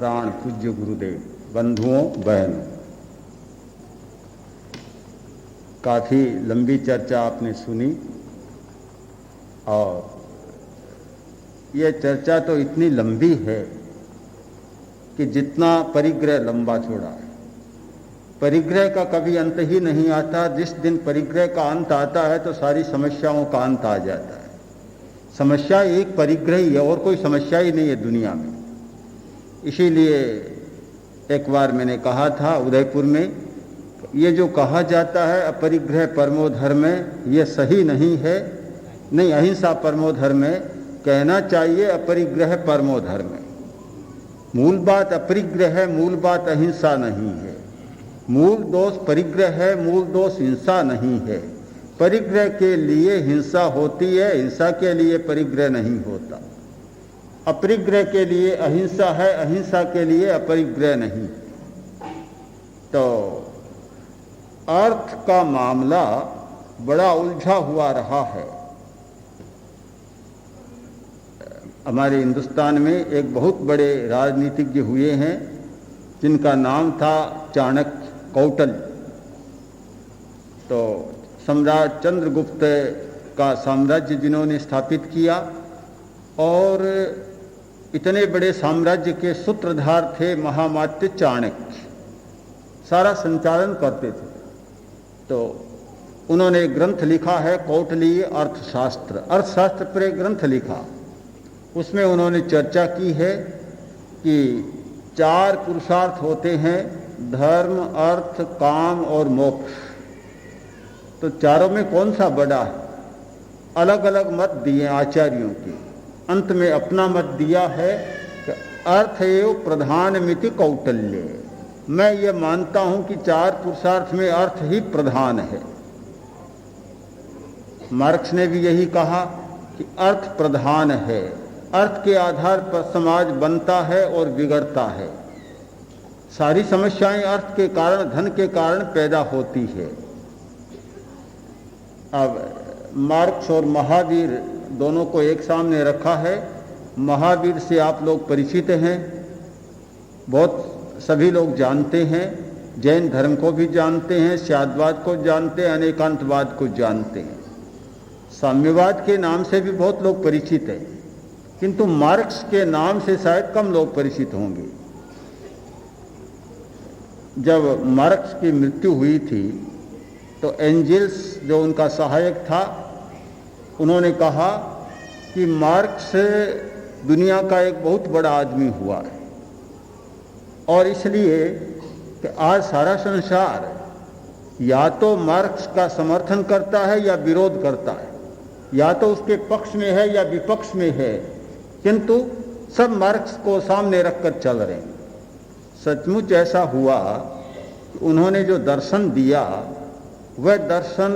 प्राण पूज्य गुरुदेव, बंधुओं बहनों, काफ़ी लंबी चर्चा आपने सुनी और यह चर्चा तो इतनी लंबी है कि जितना परिग्रह लंबा चौड़ा है, परिग्रह का कभी अंत ही नहीं आता। जिस दिन परिग्रह का अंत आता है तो सारी समस्याओं का अंत आ जाता है। समस्या एक परिग्रह ही है और कोई समस्या ही नहीं है दुनिया में। इसीलिए एक बार मैंने कहा था उदयपुर में, ये जो कहा जाता है अपरिग्रह परमो धर्म, ये सही नहीं है। नहीं, अहिंसा परमो धर्म, कहना चाहिए अपरिग्रह परमो धर्म। मूल बात अपरिग्रह है, मूल बात अहिंसा नहीं है। मूल दोष परिग्रह है, मूल दोष हिंसा नहीं है। परिग्रह के लिए हिंसा होती है, हिंसा के लिए परिग्रह नहीं होता। अपरिग्रह के लिए अहिंसा है, अहिंसा के लिए अपरिग्रह नहीं। तो अर्थ का मामला बड़ा उलझा हुआ रहा है। हमारे हिंदुस्तान में एक बहुत बड़े राजनीतिज्ञ हुए हैं जिनका नाम था चाणक्य, कौटिल्य। तो सम्राट चंद्रगुप्त का साम्राज्य जिन्होंने स्थापित किया और इतने बड़े साम्राज्य के सूत्रधार थे महामात्य चाणक्य, सारा संचालन करते थे। तो उन्होंने एक ग्रंथ लिखा है कौटिल्य अर्थशास्त्र। अर्थशास्त्र पर एक ग्रंथ लिखा, उसमें उन्होंने चर्चा की है कि 4 पुरुषार्थ होते हैं, धर्म, अर्थ, काम और मोक्ष। तो चारों में कौन सा बड़ा है? अलग अलग मत दिए आचार्यों के। अंत में अपना मत दिया है कि अर्थ एव प्रधानमिति कौटिल्य। मैं ये मानता हूं कि 4 पुरुषार्थ में अर्थ ही प्रधान है। मार्क्स ने भी यही कहा कि अर्थ प्रधान है। अर्थ के आधार पर समाज बनता है और बिगड़ता है। सारी समस्याएं अर्थ के कारण, धन के कारण पैदा होती है। अब मार्क्स और महावीर दोनों को एक सामने रखा है। महावीर से आप लोग परिचित हैं, बहुत सभी लोग जानते हैं। जैन धर्म को भी जानते हैं, शाद्वाद को जानते हैं, अनेकांतवाद को जानते हैं। साम्यवाद के नाम से भी बहुत लोग परिचित हैं, किंतु मार्क्स के नाम से शायद कम लोग परिचित होंगे। जब मार्क्स की मृत्यु हुई थी तो एंजेल्स जो उनका सहायक था, उन्होंने कहा कि मार्क्स दुनिया का एक बहुत बड़ा आदमी हुआ है और इसलिए कि आज सारा संसार या तो मार्क्स का समर्थन करता है या विरोध करता है, या तो उसके पक्ष में है या विपक्ष में है, किंतु सब मार्क्स को सामने रखकर चल रहे हैं। सचमुच ऐसा हुआ कि उन्होंने जो दर्शन दिया वह दर्शन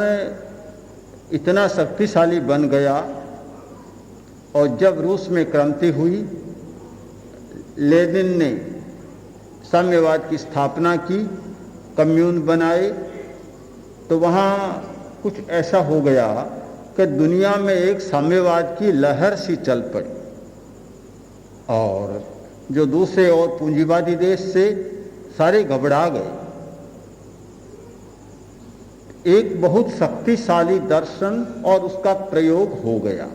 इतना शक्तिशाली बन गया। और जब रूस में क्रांति हुई, लेनिन ने साम्यवाद की स्थापना की, कम्यून बनाए, तो वहाँ कुछ ऐसा हो गया कि दुनिया में एक साम्यवाद की लहर सी चल पड़ी और जो दूसरे और पूंजीवादी देश से सारे घबरा गए। एक बहुत शक्तिशाली दर्शन और उसका प्रयोग हो गया।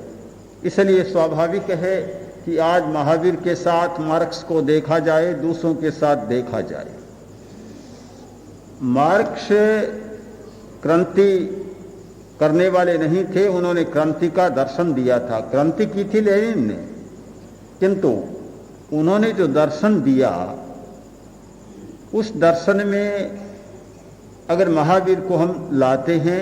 इसलिए स्वाभाविक है कि आज महावीर के साथ मार्क्स को देखा जाए, दूसरों के साथ देखा जाए। मार्क्स क्रांति करने वाले नहीं थे, उन्होंने क्रांति का दर्शन दिया था। क्रांति की थी लेनिन ने, किंतु उन्होंने जो दर्शन दिया उस दर्शन में अगर महावीर को हम लाते हैं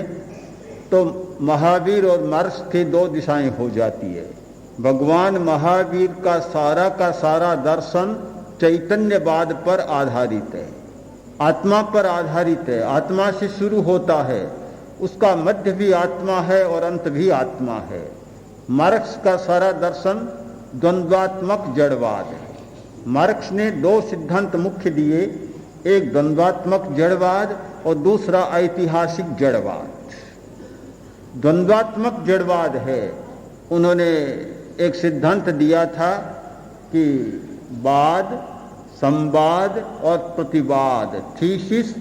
तो महावीर और मार्क्स की 2 दिशाएं हो जाती है। भगवान महावीर का सारा दर्शन चैतन्यवाद पर आधारित है, आत्मा पर आधारित है। आत्मा से शुरू होता है, उसका मध्य भी आत्मा है और अंत भी आत्मा है। मार्क्स का सारा दर्शन द्वंद्वात्मक जड़वाद है। मार्क्स ने 2 सिद्धांत मुख्य दिए, एक द्वंद्वात्मक जड़वाद और दूसरा ऐतिहासिक जड़वाद। द्वंद्वात्मक जड़वाद है, उन्होंने एक सिद्धांत दिया था कि बाद, संवाद और प्रतिवाद, थीसिस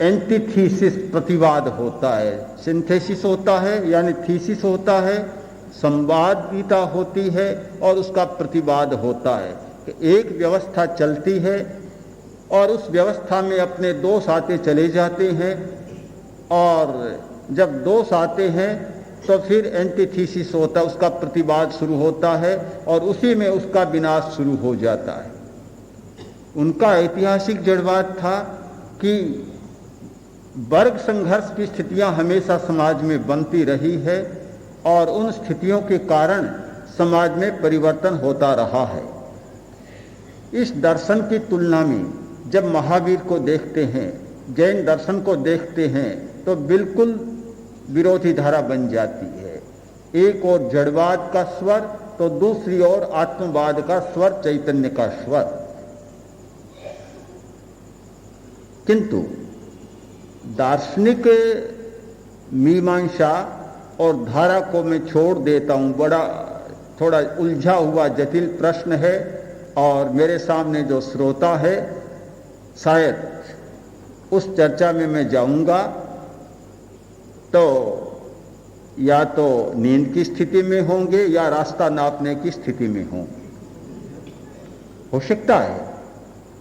एंटीथीसिस प्रतिवाद होता है, सिंथेसिस होता है यानी थीसिस होता है, संवादिता होती है और उसका प्रतिवाद होता है कि एक व्यवस्था चलती है और उस व्यवस्था में अपने दोष आते चले जाते हैं, और जब दोष आते हैं तो फिर एंटीथीसिस होता है, उसका प्रतिवाद शुरू होता है और उसी में उसका विनाश शुरू हो जाता है। उनका ऐतिहासिक जड़वाद था कि वर्ग संघर्ष की स्थितियां हमेशा समाज में बनती रही है और उन स्थितियों के कारण समाज में परिवर्तन होता रहा है। इस दर्शन की तुलना में जब महावीर को देखते हैं, जैन दर्शन को देखते हैं, तो बिल्कुल विरोधी धारा बन जाती है। एक ओर जड़वाद का स्वर तो दूसरी ओर आत्मवाद का स्वर, चैतन्य का स्वर। किंतु दार्शनिक मीमांसा और धारा को मैं छोड़ देता हूं, बड़ा थोड़ा उलझा हुआ जटिल प्रश्न है और मेरे सामने जो श्रोता है शायद उस चर्चा में मैं जाऊंगा तो या तो नींद की स्थिति में होंगे या रास्ता नापने की स्थिति में होंगे, हो सकता है,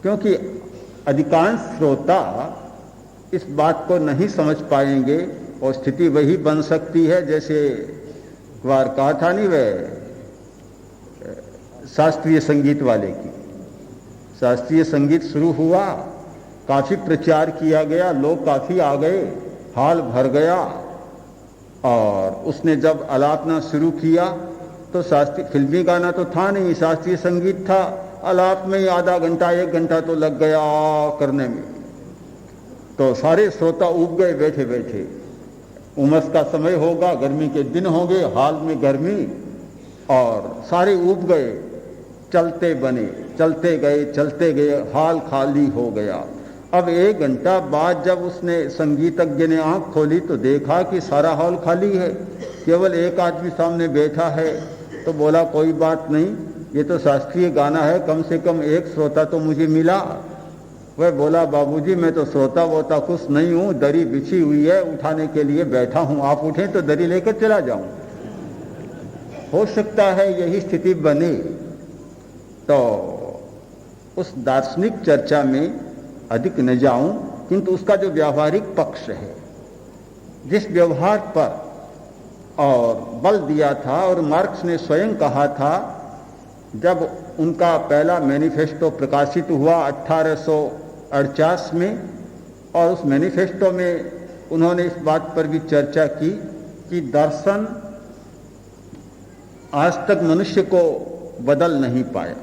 क्योंकि अधिकांश श्रोता इस बात को नहीं समझ पाएंगे और स्थिति वही बन सकती है जैसे बार कहा था नहीं वह शास्त्रीय संगीत वाले की। शास्त्रीय संगीत शुरू हुआ, काफी प्रचार किया गया, लोग काफी आ गए, हाल भर गया, और उसने जब आलापना शुरू किया तो शास्त्रीय फिल्मी गाना तो था नहीं, शास्त्रीय संगीत था, आलाप में ही आधा घंटा 1 घंटा तो लग गया करने में। तो सारे श्रोता उब गए बैठे बैठे। उमस का समय होगा, गर्मी के दिन होंगे, हाल में गर्मी, और सारे उब गए, चलते बने, चलते गए, हाल खाली हो गया। अब 1 घंटा बाद जब उसने संगीतज्ञ ने आंख खोली तो देखा कि सारा हॉल खाली है, केवल एक आदमी सामने बैठा है। तो बोला कोई बात नहीं, ये तो शास्त्रीय गाना है, कम से कम एक श्रोता तो मुझे मिला। वह बोला बाबूजी मैं तो श्रोता वोता कुछ नहीं हूं, दरी बिछी हुई है, उठाने के लिए बैठा हूं, आप उठें तो दरी लेकर चला जाऊं। हो सकता है यही स्थिति बने। तो उस दार्शनिक चर्चा में अधिक न जाऊं, किंतु उसका जो व्यावहारिक पक्ष है, जिस व्यवहार पर और बल दिया था, और मार्क्स ने स्वयं कहा था जब उनका पहला मैनिफेस्टो प्रकाशित हुआ 1848 में, और उस मैनिफेस्टो में उन्होंने इस बात पर भी चर्चा की कि दर्शन आज तक मनुष्य को बदल नहीं पाया।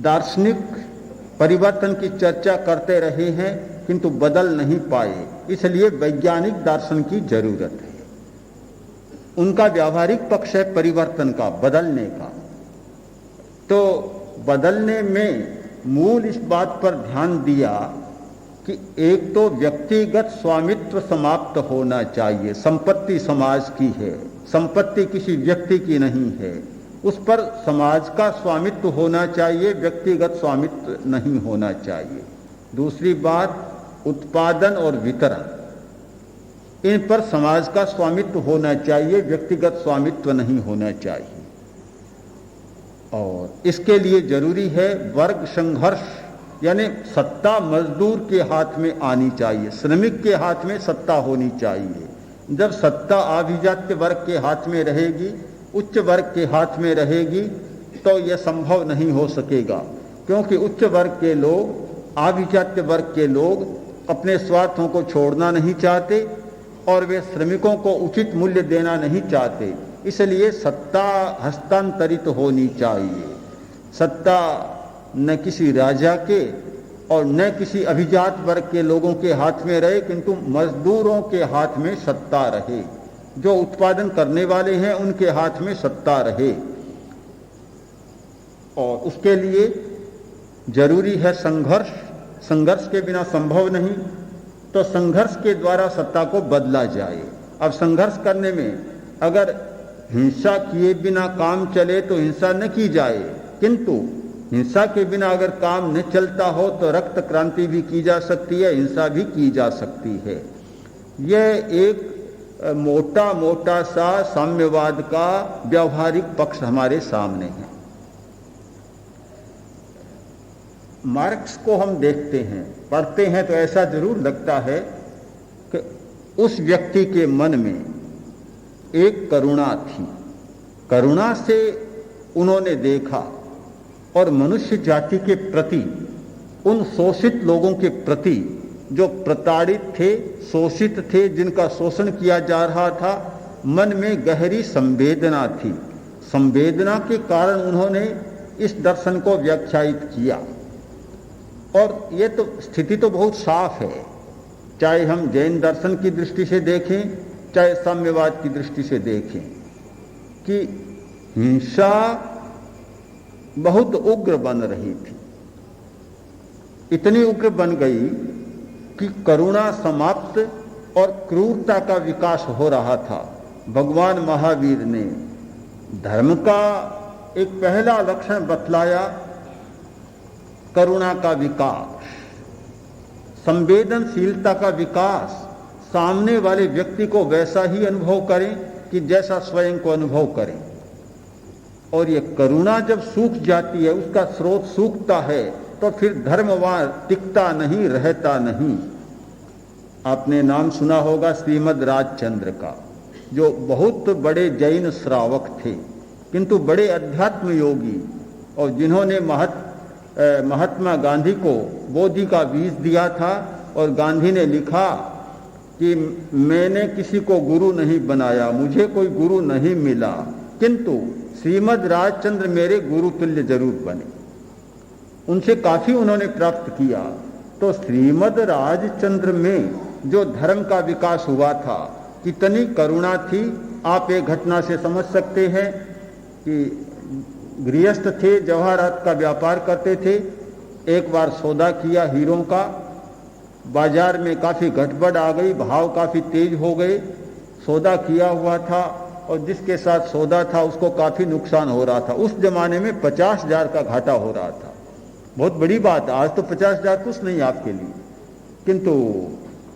दार्शनिक परिवर्तन की चर्चा करते रहे हैं किंतु बदल नहीं पाए, इसलिए वैज्ञानिक दर्शन की जरूरत है। उनका व्यावहारिक पक्ष है परिवर्तन का, बदलने का। तो बदलने में मूल इस बात पर ध्यान दिया कि एक तो व्यक्तिगत स्वामित्व समाप्त होना चाहिए। संपत्ति समाज की है, संपत्ति किसी व्यक्ति की नहीं है, उस पर समाज का स्वामित्व होना चाहिए, व्यक्तिगत स्वामित्व नहीं होना चाहिए। दूसरी बात उत्पादन और वितरण, इन पर समाज का स्वामित्व होना चाहिए, व्यक्तिगत स्वामित्व नहीं होना चाहिए। और इसके लिए जरूरी है वर्ग संघर्ष, यानी सत्ता मजदूर के हाथ में आनी चाहिए, श्रमिक के हाथ में सत्ता होनी चाहिए। जब सत्ता आभिजात्य वर्ग के हाथ में रहेगी, उच्च वर्ग के हाथ में रहेगी, तो यह संभव नहीं हो सकेगा, क्योंकि उच्च वर्ग के लोग, आभिजात्य वर्ग के लोग अपने स्वार्थों को छोड़ना नहीं चाहते और वे श्रमिकों को उचित मूल्य देना नहीं चाहते। इसलिए सत्ता हस्तांतरित होनी चाहिए। सत्ता न किसी राजा के और न किसी अभिजात वर्ग के लोगों के हाथ में रहे, किंतु मजदूरों के हाथ में सत्ता रहे। जो उत्पादन करने वाले हैं उनके हाथ में सत्ता रहे, और उसके लिए जरूरी है संघर्ष। संघर्ष के बिना संभव नहीं, तो संघर्ष के द्वारा सत्ता को बदला जाए। अब संघर्ष करने में अगर हिंसा किए बिना काम चले तो हिंसा न की जाए, किंतु हिंसा के बिना अगर काम न चलता हो तो रक्त क्रांति भी की जा सकती है, हिंसा भी की जा सकती है। यह एक मोटा मोटा सा साम्यवाद का व्यावहारिक पक्ष हमारे सामने है। मार्क्स को हम देखते हैं, पढ़ते हैं तो ऐसा जरूर लगता है कि उस व्यक्ति के मन में एक करुणा थी। करुणा से उन्होंने देखा और मनुष्य जाति के प्रति, उन शोषित लोगों के प्रति जो प्रताड़ित थे, शोषित थे, जिनका शोषण किया जा रहा था, मन में गहरी संवेदना थी। संवेदना के कारण उन्होंने इस दर्शन को व्याख्यायित किया। और ये तो स्थिति तो बहुत साफ है, चाहे हम जैन दर्शन की दृष्टि से देखें, चाहे साम्यवाद की दृष्टि से देखें, कि हिंसा बहुत उग्र बन रही थी। इतनी उग्र बन गई कि करुणा समाप्त और क्रूरता का विकास हो रहा था। भगवान महावीर ने धर्म का एक पहला लक्षण बतलाया, करुणा का विकास, संवेदनशीलता का विकास, सामने वाले व्यक्ति को वैसा ही अनुभव करें कि जैसा स्वयं को अनुभव करें। और ये करुणा जब सूख जाती है, उसका स्रोत सूखता है, तो फिर धर्म वहां टिकता नहीं, रहता नहीं। आपने नाम सुना होगा श्रीमद् राजचंद्र का, जो बहुत बड़े जैन श्रावक थे, किंतु बड़े अध्यात्म योगी, और जिन्होंने महात्मा गांधी को बोधि का बीज दिया था। और गांधी ने लिखा कि मैंने किसी को गुरु नहीं बनाया, मुझे कोई गुरु नहीं मिला, किंतु श्रीमद् राजचंद्र मेरे गुरु तुल्य जरूर बने। उनसे काफी उन्होंने प्राप्त किया। तो श्रीमद् राजचंद्र में जो धर्म का विकास हुआ था, कितनी करुणा थी, आप एक घटना से समझ सकते हैं कि गृहस्थ थे, जवाहरात का व्यापार करते थे। एक बार सौदा किया हीरों का, बाजार में काफी गड़बड़ आ गई, भाव काफी तेज हो गए। सौदा किया हुआ था और जिसके साथ सौदा था उसको काफी नुकसान हो रहा था। उस जमाने में 50,000 का घाटा हो रहा था। बहुत बड़ी बात, आज तो 50,000 कुछ नहीं आपके लिए, किंतु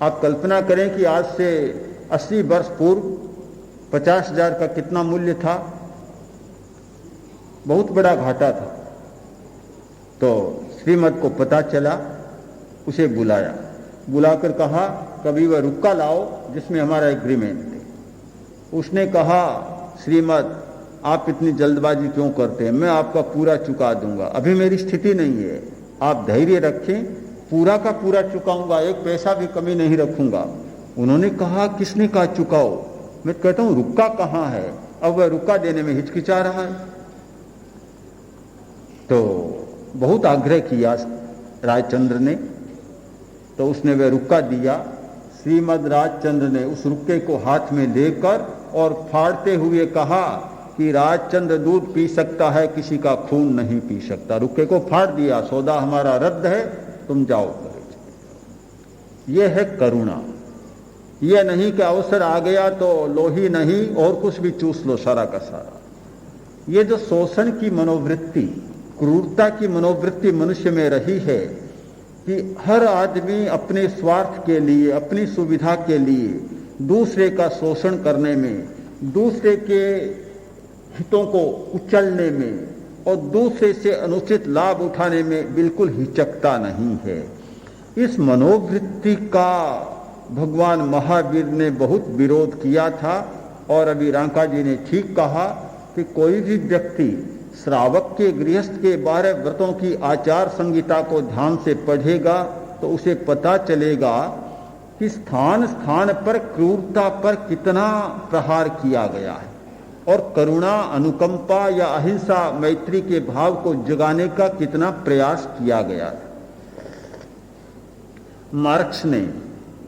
आप कल्पना करें कि आज से 80 वर्ष पूर्व 50,000 का कितना मूल्य था, बहुत बड़ा घाटा था। तो श्रीमद को पता चला, उसे बुलाया, बुलाकर कहा कभी वह रुक्का लाओ जिसमें हमारा एग्रीमेंट थे। उसने कहा श्रीमद आप इतनी जल्दबाजी क्यों करते हैं, मैं आपका पूरा चुका दूंगा, अभी मेरी स्थिति नहीं है, आप धैर्य रखें, पूरा का पूरा चुकाऊंगा, एक पैसा भी कमी नहीं रखूंगा। उन्होंने कहा किसने कहा चुकाओ, मैं कहता हूं रुक्का कहाँ है। अब वह रुक्का देने में हिचकिचा रहा है। तो बहुत आग्रह किया राजचंद्र ने, तो उसने वह रुक्का दिया। श्रीमद् राजचंद्र ने उस रुक्के को हाथ में लेकर और फाड़ते हुए कहा कि राजचंद्र दूध पी सकता है, किसी का खून नहीं पी सकता। रुक्के को फाड़ दिया, सौदा हमारा रद्द है, तुम जाओ। यह है करुणा। यह नहीं कि अवसर आ गया तो लोही नहीं और कुछ भी चूस लो सारा का सारा। ये जो शोषण की मनोवृत्ति, क्रूरता की मनोवृत्ति मनुष्य में रही है कि हर आदमी अपने स्वार्थ के लिए, अपनी सुविधा के लिए दूसरे का शोषण करने में, दूसरे के हितों को कुचलने में और दूसरे से अनुचित लाभ उठाने में बिल्कुल हिचकता नहीं है। इस मनोवृत्ति का भगवान महावीर ने बहुत विरोध किया था। और अभी रांका जी ने ठीक कहा कि कोई भी व्यक्ति श्रावक के, गृहस्थ के 12 व्रतों की आचार संहिता को ध्यान से पढ़ेगा तो उसे पता चलेगा कि स्थान स्थान पर क्रूरता पर कितना प्रहार किया गया है और करुणा, अनुकंपा या अहिंसा, मैत्री के भाव को जगाने का कितना प्रयास किया गया है। मार्क्स ने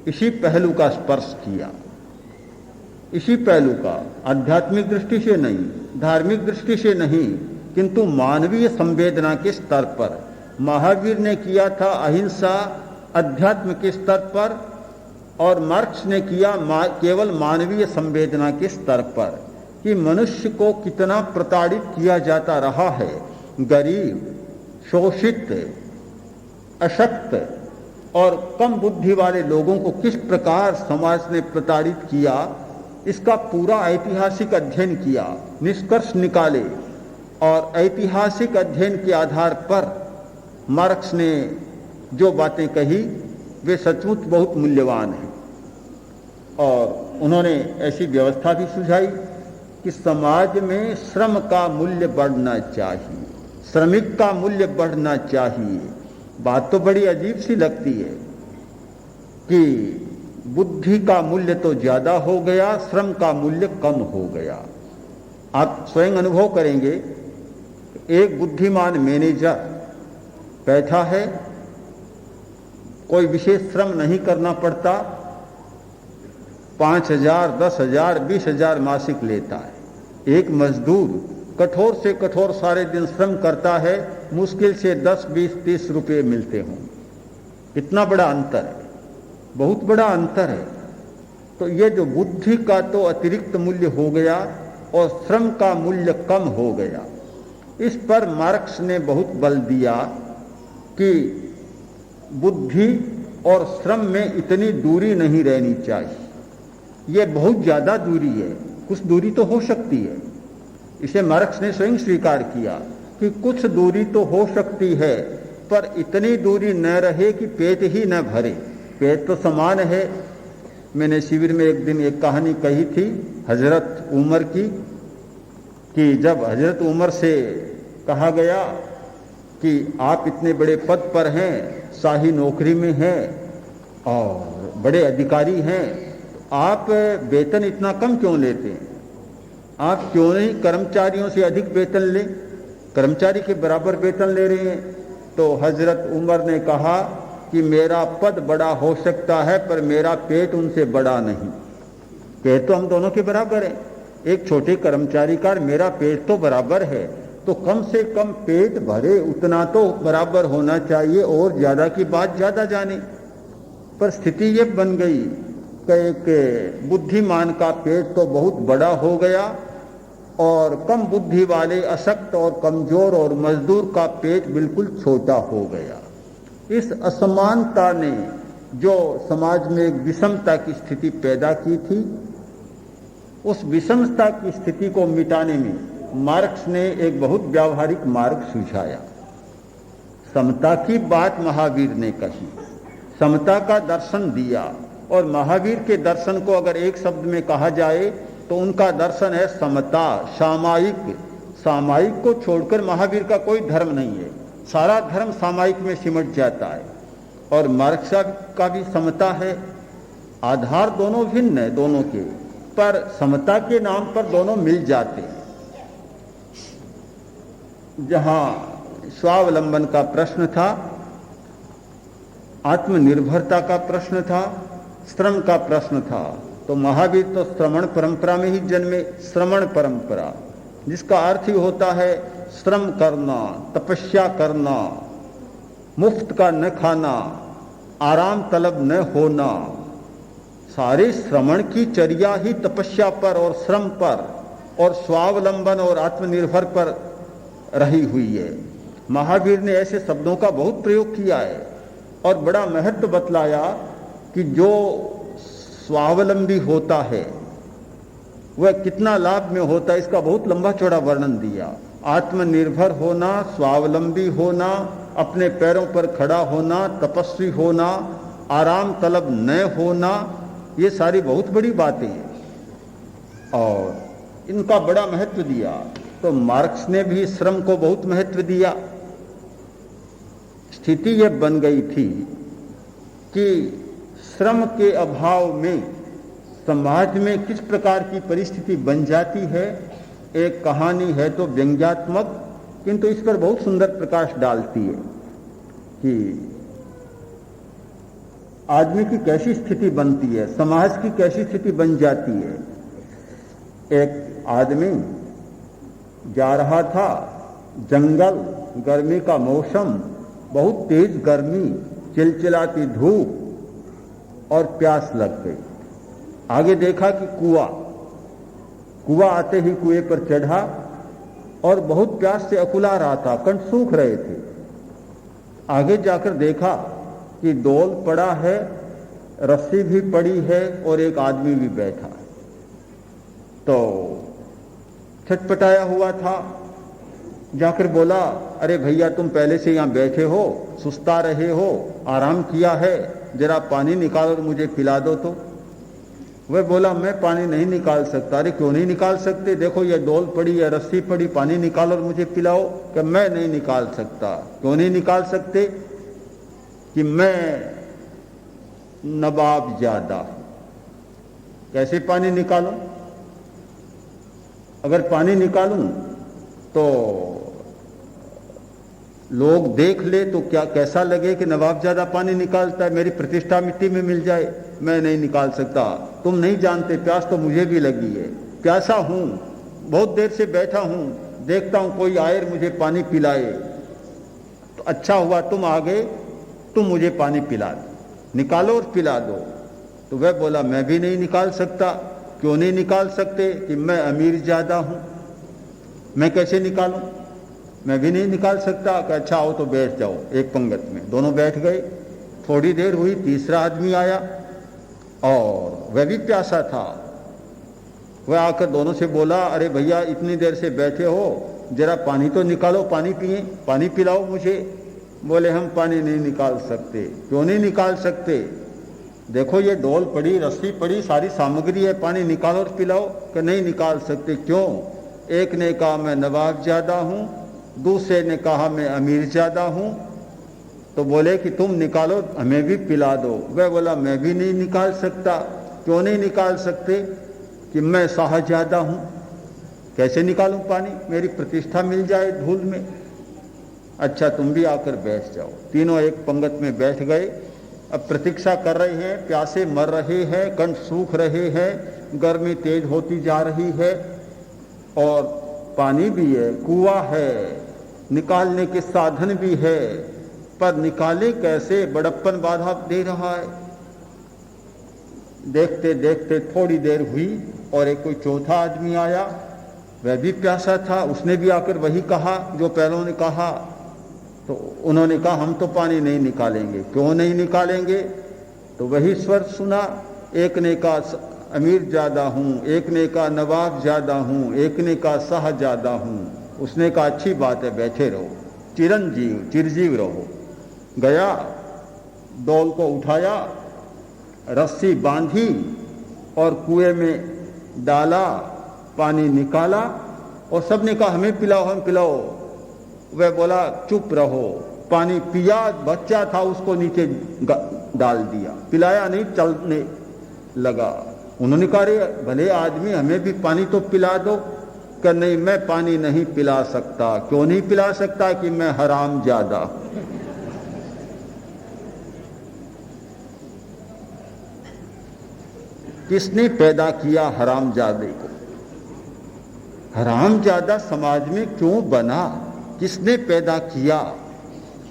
इसी पहलू का स्पर्श किया, इसी पहलू का, आध्यात्मिक दृष्टि से नहीं, धार्मिक दृष्टि से नहीं, किंतु मानवीय संवेदना के स्तर पर। महावीर ने किया था अहिंसा अध्यात्म के स्तर पर और मार्क्स ने किया केवल मानवीय संवेदना के स्तर पर। कि मनुष्य को कितना प्रताड़ित किया जाता रहा है। गरीब, शोषित, अशक्त और कम बुद्धि वाले लोगों को किस प्रकार समाज ने प्रताड़ित किया, इसका पूरा ऐतिहासिक अध्ययन किया, निष्कर्ष निकाले और ऐतिहासिक अध्ययन के आधार पर मार्क्स ने जो बातें कही वे सचमुच बहुत मूल्यवान हैं। और उन्होंने ऐसी व्यवस्था भी सुझाई कि समाज में श्रम का मूल्य बढ़ना चाहिए, श्रमिक का मूल्य बढ़ना चाहिए। बात तो बड़ी अजीब सी लगती है कि बुद्धि का मूल्य तो ज्यादा हो गया, श्रम का मूल्य कम हो गया। आप स्वयं अनुभव करेंगे, एक बुद्धिमान मैनेजर बैठा है, कोई विशेष श्रम नहीं करना पड़ता, 5,000, 10,000, 20,000 मासिक लेता है। एक मजदूर कठोर से कठोर सारे दिन श्रम करता है, मुश्किल से 10, 20, 30 रुपये मिलते हों। कितना बड़ा अंतर है, बहुत बड़ा अंतर है। तो ये जो बुद्धि का तो अतिरिक्त मूल्य हो गया और श्रम का मूल्य कम हो गया, इस पर मार्क्स ने बहुत बल दिया कि बुद्धि और श्रम में इतनी दूरी नहीं रहनी चाहिए। ये बहुत ज़्यादा दूरी है, कुछ दूरी तो हो सकती है। इसे मार्क्स ने स्वयं स्वीकार किया कि कुछ दूरी तो हो सकती है, पर इतनी दूरी न रहे कि पेट ही न भरे। पेट तो समान है। मैंने शिविर में एक दिन एक कहानी कही थी हजरत उमर की, कि जब हजरत उमर से कहा गया कि आप इतने बड़े पद पर हैं, शाही नौकरी में हैं और बड़े अधिकारी हैं, आप वेतन इतना कम क्यों लेते हैं? आप क्यों नहीं कर्मचारियों से अधिक वेतन लें? कर्मचारी के बराबर वेतन ले रहे हैं। तो हजरत उमर ने कहा कि मेरा पद बड़ा हो सकता है, पर मेरा पेट उनसे बड़ा नहीं। पेट तो हम दोनों के बराबर है। एक छोटे कर्मचारी का मेरा पेट तो बराबर है, तो कम से कम पेट भरे उतना तो बराबर होना चाहिए, और ज्यादा की बात ज्यादा जाने। पर स्थिति ये बन गई कि एक बुद्धिमान का पेट तो बहुत बड़ा हो गया और कम बुद्धि वाले, अशक्त और कमजोर और मजदूर का पेट बिल्कुल छोटा हो गया। इस असमानता ने जो समाज में एक विषमता की स्थिति पैदा की थी, उस विषमता की स्थिति को मिटाने में मार्क्स ने एक बहुत व्यावहारिक मार्ग सुझाया। समता की बात महावीर ने कही, समता का दर्शन दिया, और महावीर के दर्शन को अगर एक शब्द में कहा जाए तो उनका दर्शन है समता, सामायिक। सामायिक को छोड़कर महावीर का कोई धर्म नहीं है, सारा धर्म सामायिक में सिमट जाता है। और मार्क्स का भी समता है। आधार दोनों भिन्न है दोनों के, पर समता के नाम पर दोनों मिल जाते हैं। जहां स्वावलंबन का प्रश्न था, आत्मनिर्भरता का प्रश्न था, श्रम का प्रश्न था, तो महावीर तो श्रमण परंपरा में ही जन्मे। श्रमण परंपरा जिसका अर्थ ही होता है श्रम करना, तपस्या करना, मुफ्त का न खाना, आराम तलब न होना। सारे श्रमण की चर्या ही तपस्या पर और श्रम पर और स्वावलंबन और आत्मनिर्भर पर रही हुई है। महावीर ने ऐसे शब्दों का बहुत प्रयोग किया है और बड़ा महत्व बतलाया कि जो स्वावलंबी होता है वह कितना लाभ में होता है, इसका बहुत लंबा चौड़ा वर्णन दिया। आत्मनिर्भर होना, स्वावलंबी होना, अपने पैरों पर खड़ा होना, तपस्वी होना, आराम तलब न होना, ये सारी बहुत बड़ी बातें हैं और इनका बड़ा महत्व दिया। तो मार्क्स ने भी श्रम को बहुत महत्व दिया। स्थिति यह बन गई थी कि श्रम के अभाव में समाज में किस प्रकार की परिस्थिति बन जाती है। एक कहानी है तो व्यंग्यात्मक, किंतु इस पर बहुत सुंदर प्रकाश डालती है कि आदमी की कैसी स्थिति बनती है, समाज की कैसी स्थिति बन जाती है। एक आदमी जा रहा था जंगल, गर्मी का मौसम, बहुत तेज गर्मी, चिलचिलाती धूप और प्यास लग गई। आगे देखा कि कुआं, कुआं आते ही कुएं पर चढ़ा और बहुत प्यास से अकुला रहा था, कंठ सूख रहे थे। आगे जाकर देखा कि डोल पड़ा है, रस्सी भी पड़ी है और एक आदमी भी बैठा है। तो छटपटाया हुआ था, जाकर बोला, अरे भैया तुम पहले से यहां बैठे हो, सुस्ता रहे हो, आराम किया है, जरा पानी निकालो और मुझे पिला दो। तो वह बोला, मैं पानी नहीं निकाल सकता। अरे क्यों नहीं निकाल सकते, देखो ये डोल पड़ी है, रस्सी पड़ी, पानी निकालो और मुझे पिलाओ। कि मैं नहीं निकाल सकता। क्यों नहीं निकाल सकते? कि मैं नवाब ज्यादा हूं। कैसे पानी निकालूं? अगर पानी निकालूं तो लोग देख ले तो क्या कैसा लगे कि नवाब ज्यादा पानी निकालता है, मेरी प्रतिष्ठा मिट्टी में मिल जाए। मैं नहीं निकाल सकता। तुम नहीं जानते, प्यास तो मुझे भी लगी है, प्यासा हूं, बहुत देर से बैठा हूं, देखता हूं कोई आए मुझे पानी पिलाए। तो अच्छा हुआ तुम आ गए, तुम मुझे पानी पिला दो, निकालो और पिला दो। तो वह बोला, मैं भी नहीं निकाल सकता। क्यों नहीं निकाल सकते? कि मैं अमीर ज्यादा हूं, मैं कैसे निकालूं? मैं भी नहीं निकाल सकता। कि अच्छा आओ तो बैठ जाओ एक पंगत में। दोनों बैठ गए। थोड़ी देर हुई, तीसरा आदमी आया और वह भी प्यासा था। वह आकर दोनों से बोला, अरे भैया इतनी देर से बैठे हो, जरा पानी तो निकालो, पानी पिए, पानी पिलाओ मुझे। बोले, हम पानी नहीं निकाल सकते। क्यों नहीं निकाल सकते? देखो ये डोल पड़ी, रस्सी पड़ी, सारी सामग्री है, पानी निकालो और पिलाओ। कि नहीं निकाल सकते। क्यों? एक ने कहा मैं नवाब ज्यादा हूं, दूसरे ने कहा मैं अमीर ज्यादा हूं। तो बोले कि तुम निकालो, हमें भी पिला दो। वह बोला, मैं भी नहीं निकाल सकता। क्यों नहीं निकाल सकते? कि मैं शाहजादा हूं, कैसे निकालूं पानी, मेरी प्रतिष्ठा मिल जाए धूल में। अच्छा तुम भी आकर बैठ जाओ। तीनों एक पंगत में बैठ गए। अब प्रतीक्षा कर रहे हैं, प्यासे मर रहे हैं, कंठ सूख रहे हैं, गर्मी तेज होती जा रही है और पानी भी है, कुआं है, निकालने के साधन भी है, पर निकाले कैसे, बड़प्पन बाधा दे रहा है। देखते देखते थोड़ी देर हुई और एक कोई चौथा आदमी आया, वह भी प्यासा था। उसने भी आकर वही कहा जो पहलों ने कहा। तो उन्होंने कहा, हम तो पानी नहीं निकालेंगे। क्यों नहीं निकालेंगे? तो वही स्वर सुना। एक ने कहा अमीर ज्यादा हूं, एक ने कहा नवाब ज्यादा हूं, एक ने कहा शाहजादा हूं। उसने कहा, अच्छी बात है, बैठे रहो, चिरंजीव चिरजीव रहो। गया, डोल को उठाया, रस्सी बांधी और कुएं में डाला, पानी निकाला और सबने कहा हमें पिलाओ, हम पिलाओ। वह बोला, चुप रहो। पानी पिया, बच्चा था उसको नीचे डाल दिया, पिलाया नहीं, चलने लगा। उन्होंने कहा, अरे भले आदमी, हमें भी पानी तो पिला दो। कि नहीं, मैं पानी नहीं पिला सकता। क्यों नहीं पिला सकता? कि मैं हराम ज्यादा। किसने पैदा किया हरामजादे को? हरामजादा समाज में क्यों बना? किसने पैदा किया?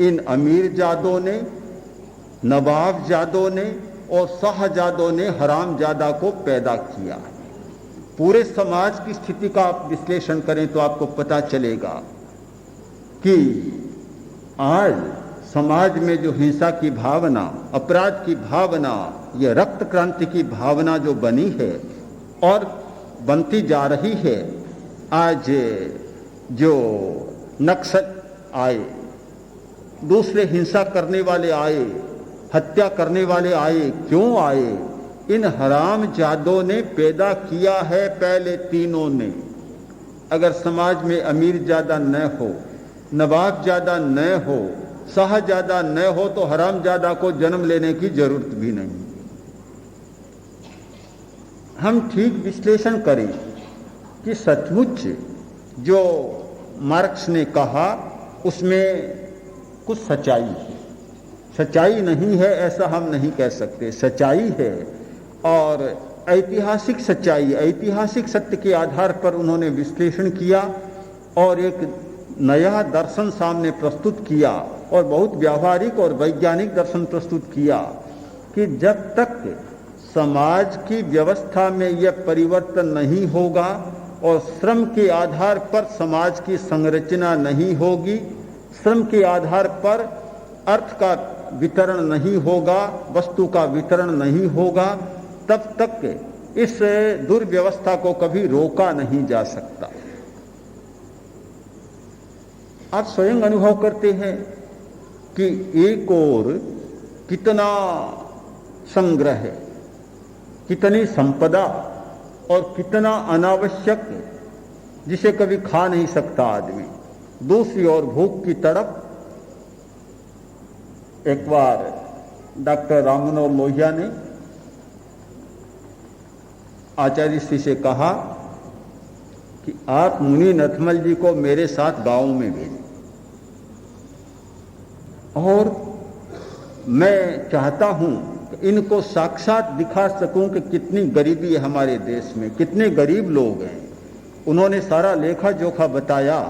इन अमीर जादों ने, नवाब जादों ने और शाहजादों ने हरामजादा को पैदा किया। पूरे समाज की स्थिति का आप विश्लेषण करें तो आपको पता चलेगा कि आज समाज में जो हिंसा की भावना, अपराध की भावना, यह रक्त क्रांति की भावना जो बनी है और बनती जा रही है, आज जो नक्सल आए, दूसरे हिंसा करने वाले आए, हत्या करने वाले आए, क्यों आए? इन हरामजादों ने पैदा किया है, पहले तीनों ने। अगर समाज में अमीर ज्यादा न हो, नवाब ज्यादा न हो, शाहजादा न हो तो हरामजादा को जन्म लेने की जरूरत भी नहीं। हम ठीक विश्लेषण करें कि सचमुच जो मार्क्स ने कहा उसमें कुछ सच्चाई है। सच्चाई नहीं है ऐसा हम नहीं कह सकते, सच्चाई है और ऐतिहासिक सच्चाई, ऐतिहासिक सत्य के आधार पर उन्होंने विश्लेषण किया और एक नया दर्शन सामने प्रस्तुत किया और बहुत व्यावहारिक और वैज्ञानिक दर्शन प्रस्तुत किया कि जब तक समाज की व्यवस्था में यह परिवर्तन नहीं होगा, और श्रम के आधार पर समाज की संरचना नहीं होगी, श्रम के आधार पर अर्थ का वितरण नहीं होगा, वस्तु का वितरण नहीं होगा, तब तक इस दुर्व्यवस्था को कभी रोका नहीं जा सकता। आप स्वयं अनुभव करते हैं कि एक और कितना संग्रह है, कितनी संपदा और कितना अनावश्यक जिसे कभी खा नहीं सकता आदमी। दूसरी ओर भूख की तड़प। एक बार डॉक्टर राम मनोहर लोहिया ने आचार्य श्री से कहा कि आप मुनि नथमल जी को मेरे साथ गांव में भेजें, और मैं चाहता हूं कि इनको साक्षात दिखा सकूं कि कितनी गरीबी है हमारे देश में, कितने गरीब लोग हैं। उन्होंने सारा लेखा जोखा बताया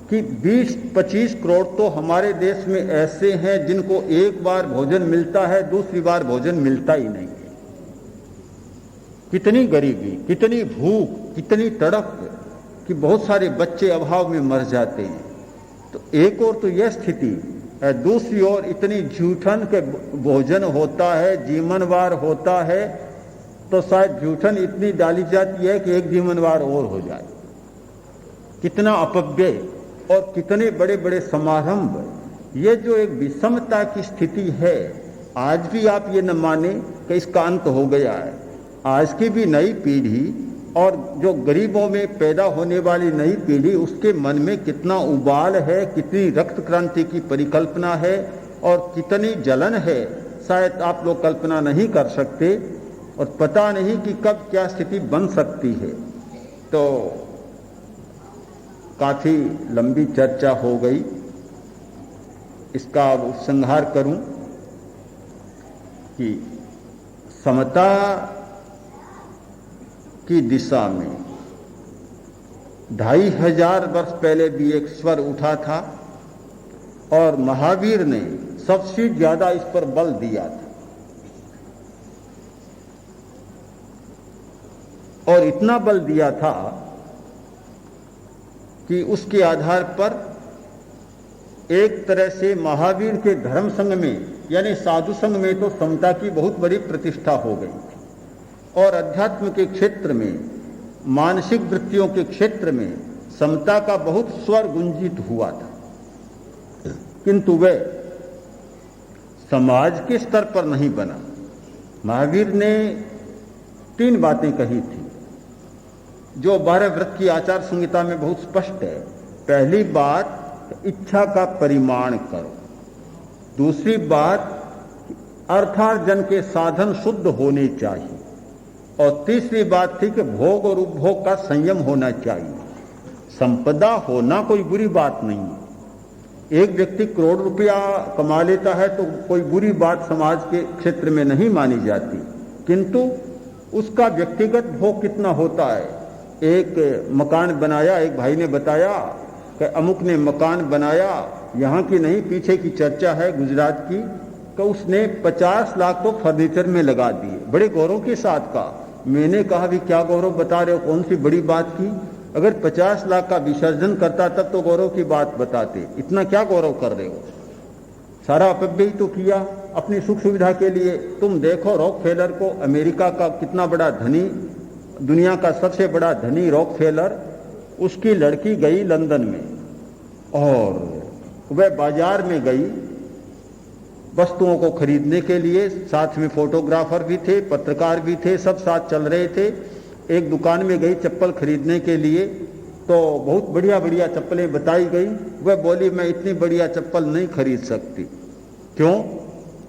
कि 20-25 करोड़ तो हमारे देश में ऐसे हैं जिनको एक बार भोजन मिलता है, दूसरी बार भोजन मिलता ही नहीं है। कितनी गरीबी, कितनी भूख, कितनी तड़प कि बहुत सारे बच्चे अभाव में मर जाते हैं। तो एक और तो यह स्थिति है, दूसरी ओर इतनी जूठन के भोजन होता है, जीवनवार होता है, तो शायद जूठन इतनी डाली जाती है कि एक जीवनवार और हो जाए। कितना अपव्यय और कितने बड़े बड़े समारंभ। ये जो एक विषमता की स्थिति है, आज भी आप ये न माने कि इसका अंत हो गया है। आज की भी नई पीढ़ी और जो गरीबों में पैदा होने वाली नई पीढ़ी, उसके मन में कितना उबाल है, कितनी रक्त क्रांति की परिकल्पना है और कितनी जलन है, शायद आप लोग कल्पना नहीं कर सकते। और पता नहीं कि कब क्या स्थिति बन सकती है। तो काफी लंबी चर्चा हो गई, इसका अब उपसंहार करूं कि समता की दिशा में 2500 वर्ष पहले भी एक स्वर उठा था और महावीर ने सबसे ज्यादा इस पर बल दिया था। और इतना बल दिया था कि उसके आधार पर एक तरह से महावीर के धर्म संघ में, यानी साधु संघ में, तो समता की बहुत बड़ी प्रतिष्ठा हो गई थी। और अध्यात्म के क्षेत्र में, मानसिक वृत्तियों के क्षेत्र में समता का बहुत स्वर गुंजित हुआ था, किंतु वह समाज के स्तर पर नहीं बना। महावीर ने 3 बातें कही थी जो 12 व्रत की आचार संहिता में बहुत स्पष्ट है। पहली बात, इच्छा का परिमाण करो। दूसरी बात, अर्थार्जन के साधन शुद्ध होने चाहिए। और तीसरी बात थी कि भोग और उपभोग का संयम होना चाहिए। संपदा होना कोई बुरी बात नहीं है। एक व्यक्ति करोड़ रुपया कमा लेता है तो कोई बुरी बात समाज के क्षेत्र में नहीं मानी जाती, किंतु उसका व्यक्तिगत भोग कितना होता है। एक मकान बनाया, एक भाई ने बताया कि अमुक ने मकान बनाया, यहाँ की नहीं पीछे की चर्चा है गुजरात की, कि उसने 50 लाख तो फर्नीचर में लगा दिए। बड़े गौरव के साथ कहा। मैंने कहा भी क्या गौरव बता रहे हो, कौन सी बड़ी बात की। अगर 50 लाख का विसर्जन करता तब तो गौरव की बात बताते, इतना क्या गौरव कर रहे हो। सारा अपव्यय तो किया अपनी सुख सुविधा के लिए। तुम देखो रॉकफेलर को, अमेरिका का कितना बड़ा धनी, दुनिया का सबसे बड़ा धनी रॉकफेलर, उसकी लड़की गई लंदन में और वह बाजार में गई वस्तुओं को खरीदने के लिए। साथ में फोटोग्राफर भी थे, पत्रकार भी थे, सब साथ चल रहे थे। एक दुकान में गई चप्पल खरीदने के लिए, तो बहुत बढ़िया बढ़िया चप्पलें बताई गई। वह बोली मैं इतनी बढ़िया चप्पल नहीं खरीद सकती। क्यों?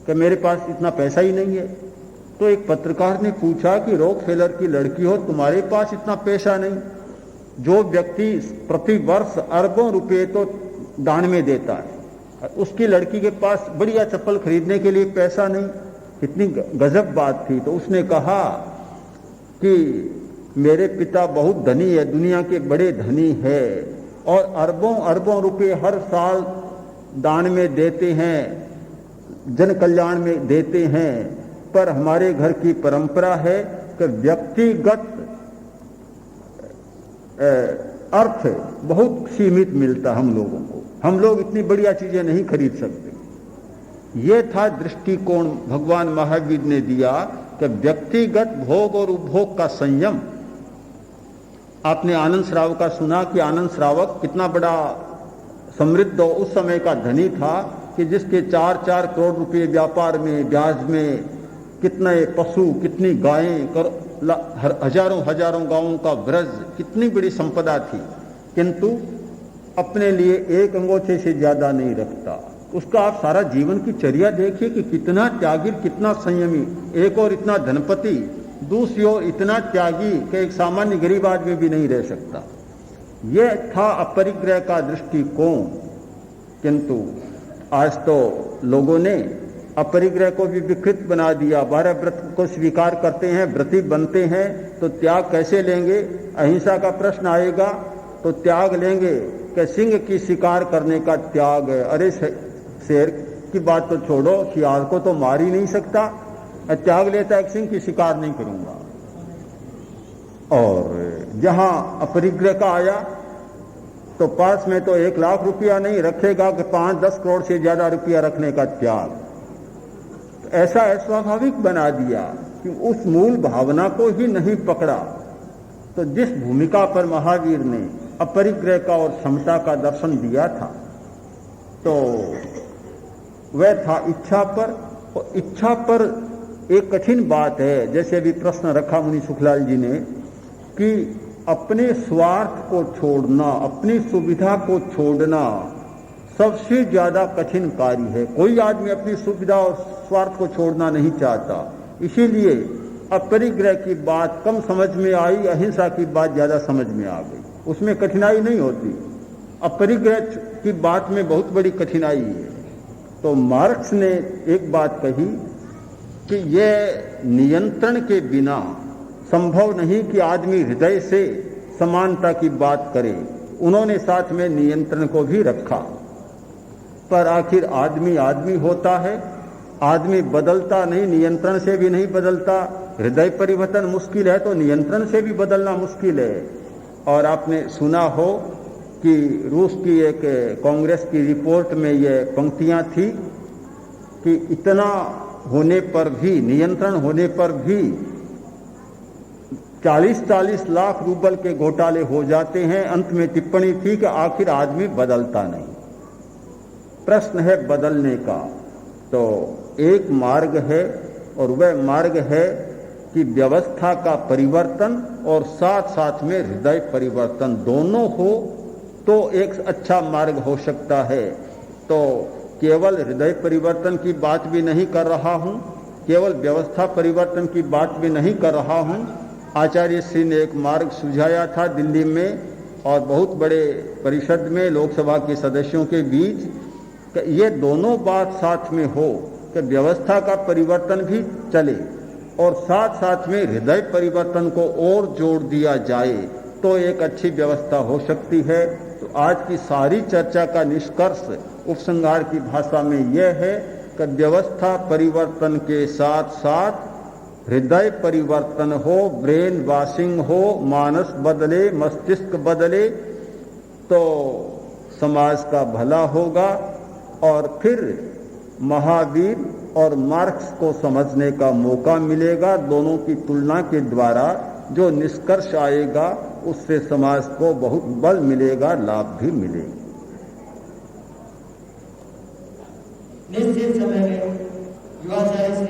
कि मेरे पास इतना पैसा ही नहीं है। तो एक पत्रकार ने पूछा कि रॉकफेलर की लड़की हो, तुम्हारे पास इतना पैसा नहीं। जो व्यक्ति प्रति वर्ष अरबों रुपए तो दान में देता है, उसकी लड़की के पास बढ़िया चप्पल खरीदने के लिए पैसा नहीं, कितनी गजब बात थी। तो उसने कहा कि मेरे पिता बहुत धनी है, दुनिया के बड़े धनी है, और अरबों अरबों रुपए हर साल दान में देते हैं, जन कल्याण में देते हैं। पर हमारे घर की परंपरा है कि व्यक्तिगत अर्थ बहुत सीमित मिलता हम लोगों को। हम लोग इतनी बढ़िया चीजें नहीं खरीद सकते। ये था दृष्टिकोण भगवान महावीर ने दिया कि व्यक्तिगत भोग और उपभोग का संयम। आपने आनंद श्रावक का सुना कि आनंद श्रावक कितना बड़ा समृद्ध उस समय का धनी था कि जिसके 4-4 करोड़ रुपए व्यापार में, ब्याज में, कितने पशु, कितनी गायें, हजारों गांवों का ब्रज, कितनी बड़ी संपदा थी, किंतु अपने लिए एक अंगूठे से ज्यादा नहीं रखता। उसका आप सारा जीवन की चर्या देखिए कि कितना त्यागी, कितना संयमी। एक और इतना धनपति, दूसरी ओर इतना त्यागी कि एक सामान्य गरीब आदमी भी नहीं रह सकता। यह था अपरिग्रह का दृष्टिकोण। किंतु आज तो लोगों ने अपरिग्रह को भी विकृत बना दिया। 12 व्रत को स्वीकार करते हैं, व्रती बनते हैं, तो त्याग कैसे लेंगे? अहिंसा का प्रश्न आएगा तो त्याग लेंगे कि सिंह की शिकार करने का त्याग है। अरे शेर की बात तो छोड़ो, शियाल को तो मार ही नहीं सकता, त्याग लेता है सिंह की शिकार नहीं करूंगा। और जहां अपरिग्रह का आया तो पास में तो 1 लाख रुपया नहीं रखेगा कि 5-10 करोड़ से ज्यादा रुपया रखने का त्याग। तो ऐसा अस्वाभाविक बना दिया कि उस मूल भावना को ही नहीं पकड़ा। तो जिस भूमिका पर महावीर ने अपरिग्रह का और समता का दर्शन दिया था, तो वह था इच्छा पर। और इच्छा पर एक कठिन बात है, जैसे अभी प्रश्न रखा मुनि सुखलाल जी ने, कि अपने स्वार्थ को छोड़ना, अपनी सुविधा को छोड़ना सबसे ज्यादा कठिन कार्य है। कोई आदमी अपनी सुविधा और स्वार्थ को छोड़ना नहीं चाहता। इसीलिए अपरिग्रह की बात कम समझ में आई, अहिंसा की बात ज्यादा समझ में आ गई। उसमें कठिनाई नहीं होती, अपरिग्रह की बात में बहुत बड़ी कठिनाई है। तो मार्क्स ने एक बात कही कि यह नियंत्रण के बिना संभव नहीं कि आदमी हृदय से समानता की बात करे। उन्होंने साथ में नियंत्रण को भी रखा, पर आखिर आदमी आदमी होता है, आदमी बदलता नहीं, नियंत्रण से भी नहीं बदलता। हृदय परिवर्तन मुश्किल है तो नियंत्रण से भी बदलना मुश्किल है। और आपने सुना हो कि रूस की एक कांग्रेस की रिपोर्ट में ये पंक्तियां थी कि इतना होने पर भी, नियंत्रण होने पर भी 40-40 लाख रूबल के घोटाले हो जाते हैं। अंत में टिप्पणी थी कि आखिर आदमी बदलता नहीं। प्रश्न है बदलने का, तो एक मार्ग है और वह मार्ग है कि व्यवस्था का परिवर्तन और साथ साथ में हृदय परिवर्तन दोनों हो तो एक अच्छा मार्ग हो सकता है। तो केवल हृदय परिवर्तन की बात भी नहीं कर रहा हूं, केवल व्यवस्था परिवर्तन की बात भी नहीं कर रहा हूं। आचार्य श्री ने एक मार्ग सुझाया था दिल्ली में और बहुत बड़े परिषद में लोकसभा के सदस्यों के बीच कि ये दोनों बात साथ में हो कि व्यवस्था का परिवर्तन भी चले और साथ साथ में हृदय परिवर्तन को और जोड़ दिया जाए तो एक अच्छी व्यवस्था हो सकती है। तो आज की सारी चर्चा का निष्कर्ष उपसंहार की भाषा में यह है कि व्यवस्था परिवर्तन के साथ साथ हृदय परिवर्तन हो, ब्रेन वॉशिंग हो, मानस बदले, मस्तिष्क बदले तो समाज का भला होगा। और फिर महावीर और मार्क्स को समझने का मौका मिलेगा। दोनों की तुलना के द्वारा जो निष्कर्ष आएगा उससे समाज को बहुत बल मिलेगा, लाभ भी मिलेगा। निश्चित समय में युवाचार्य